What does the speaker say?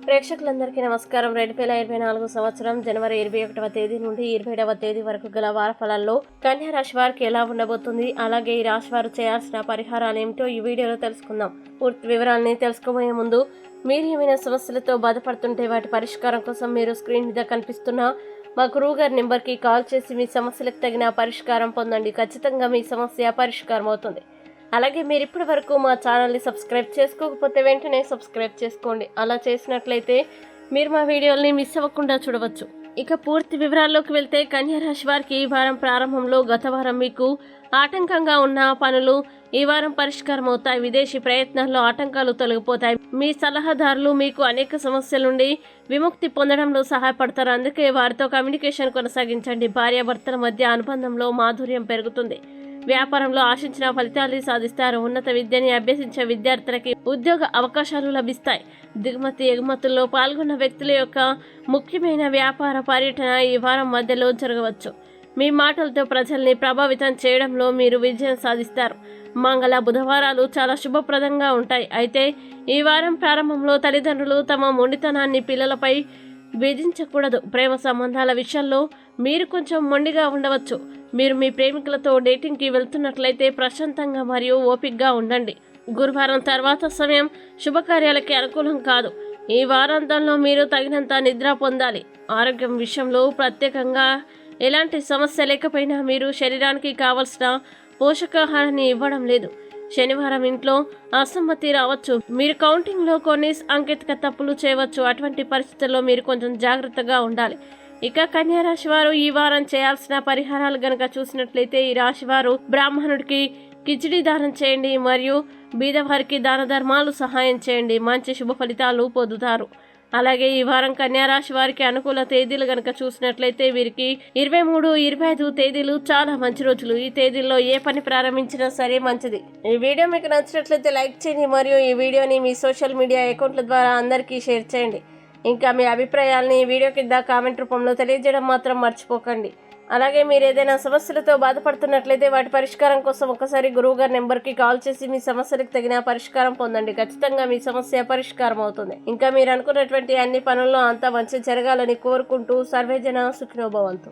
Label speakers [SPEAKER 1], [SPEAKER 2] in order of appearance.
[SPEAKER 1] ప్రేక్షకులందరికీ నమస్కారం. 2024 సంవత్సరం జనవరి 21వ తేదీ నుండి 27వ తేదీ వరకు గల వార ఫలాల్లో కన్యా రాశి వారికి ఎలా ఉండబోతుంది, అలాగే ఈ రాశి వారు చేయాల్సిన పరిహారాలు ఏమిటో ఈ వీడియోలో తెలుసుకుందాం. పూర్తి వివరాలని తెలుసుకోబోయే ముందు మీరు ఏమైనా సమస్యలతో బాధపడుతుంటే వాటి పరిష్కారం కోసం మీరు స్క్రీన్ మీద కనిపిస్తున్న మా గురువుగారి నెంబర్కి కాల్ చేసి మీ సమస్యలకు తగిన పరిష్కారం పొందండి. ఖచ్చితంగా మీ సమస్య పరిష్కారం అవుతుంది. అలాగే మీరు ఇప్పటి వరకు మా ఛానల్ని సబ్స్క్రైబ్ చేసుకోకపోతే వెంటనే సబ్స్క్రైబ్ చేసుకోండి. అలా చేసినట్లయితే మీరు మా వీడియోల్ని మిస్ అవ్వకుండా చూడవచ్చు. ఇక పూర్తి వివరాల్లోకి వెళ్తే కన్యా రాశి వారికి ఈ వారం ప్రారంభంలో గత వారం మీకు ఆటంకంగా ఉన్న పనులు ఈ వారం పరిష్కారం అవుతాయి. విదేశీ ప్రయత్నాల్లో ఆటంకాలు తొలగిపోతాయి. మీ సలహాదారులు మీకు అనేక సమస్యల నుండి విముక్తి పొందడంలో సహాయపడతారు. అందుకే వారితో కమ్యూనికేషన్ కొనసాగించండి. భార్యాభర్తల మధ్య అనుబంధంలో మాధుర్యం పెరుగుతుంది. వ్యాపారంలో ఆశించిన ఫలితాలు సాధిస్తారు. ఉన్నత విద్యని అభ్యసించే విద్యార్థులకి ఉద్యోగ అవకాశాలు లభిస్తాయి. దిగుమతి ఎగుమతుల్లో పాల్గొన్న వ్యక్తుల యొక్క ముఖ్యమైన వ్యాపార పర్యటన ఈ వారం మధ్యలో జరగవచ్చు. మీ మాటలతో ప్రజల్ని ప్రభావితం చేయడంలో మీరు విజయం సాధిస్తారు. మంగళ బుధవారాలు చాలా శుభప్రదంగా ఉంటాయి. అయితే ఈ వారం ప్రారంభంలో తల్లిదండ్రులు తమ మొండితనాన్ని పిల్లలపై విధించకూడదు. ప్రేమ సంబంధాల విషయంలో మీరు కొంచెం మొండిగా ఉండవచ్చు. మీరు మీ ప్రేమికులతో డేటింగ్కి వెళ్తున్నట్లయితే ప్రశాంతంగా మరియు ఓపికగా ఉండండి. గురువారం తర్వాత సమయం శుభకార్యాలకి అనుకూలం కాదు. ఈ వారాంతంలో మీరు తగినంత నిద్ర పొందాలి. ఆరోగ్యం విషయంలో ప్రత్యేకంగా ఎలాంటి సమస్య లేకపోయినా మీరు శరీరానికి కావలసిన పోషకాహారాన్ని ఇవ్వడం లేదు. శనివారం ఇంట్లో అసమ్మతి రావచ్చు. మీరు కౌంటింగ్లో కొన్ని సాంకేతిక తప్పులు చేయవచ్చు. అటువంటి పరిస్థితుల్లో మీరు కొంచెం జాగ్రత్తగా ఉండాలి. ఇక కన్యా రాశి వారు ఈ వారం చేయాల్సిన పరిహారాలు గనక చూసినట్లయితే ఈ రాశి వారు బ్రాహ్మణుడికి కిచిడి దానం చేయండి మరియు బీదవారికి దాన ధర్మాలు సహాయం చేయండి. మంచి శుభ ఫలితాలు పొందుతారు. అలాగే ఈ వారం కన్యా రాశి వారికి అనుకూల తేదీలు గనక చూసినట్లయితే వీరికి 23, 25 తేదీలు చాలా మంచి రోజులు. ఈ తేదీల్లో ఏ పని ప్రారంభించినా సరే మంచిది. ఈ వీడియో మీకు నచ్చినట్లయితే లైక్ చేయండి మరియు ఈ వీడియోని మీ సోషల్ మీడియా అకౌంట్ల ద్వారా అందరికీ షేర్ చేయండి. ఇంకా మీ అభిప్రాయాల్ని ఈ వీడియో కింద కామెంట్ రూపంలో తెలియజేయడం మాత్రం మర్చిపోకండి. అలాగే మీరు ఏదైనా సమస్యలతో బాధపడుతున్నట్లయితే వాటి పరిష్కారం కోసం ఒకసారి గురువుగారి నెంబర్కి కాల్ చేసి మీ సమస్యలకు తగిన పరిష్కారం పొందండి. ఖచ్చితంగా మీ సమస్య పరిష్కారం అవుతుంది. ఇంకా మీరు అనుకున్నటువంటి అన్ని పనుల్లో అంతా మంచి జరగాలని కోరుకుంటూ సర్వేజన సుఖినో భవంతు.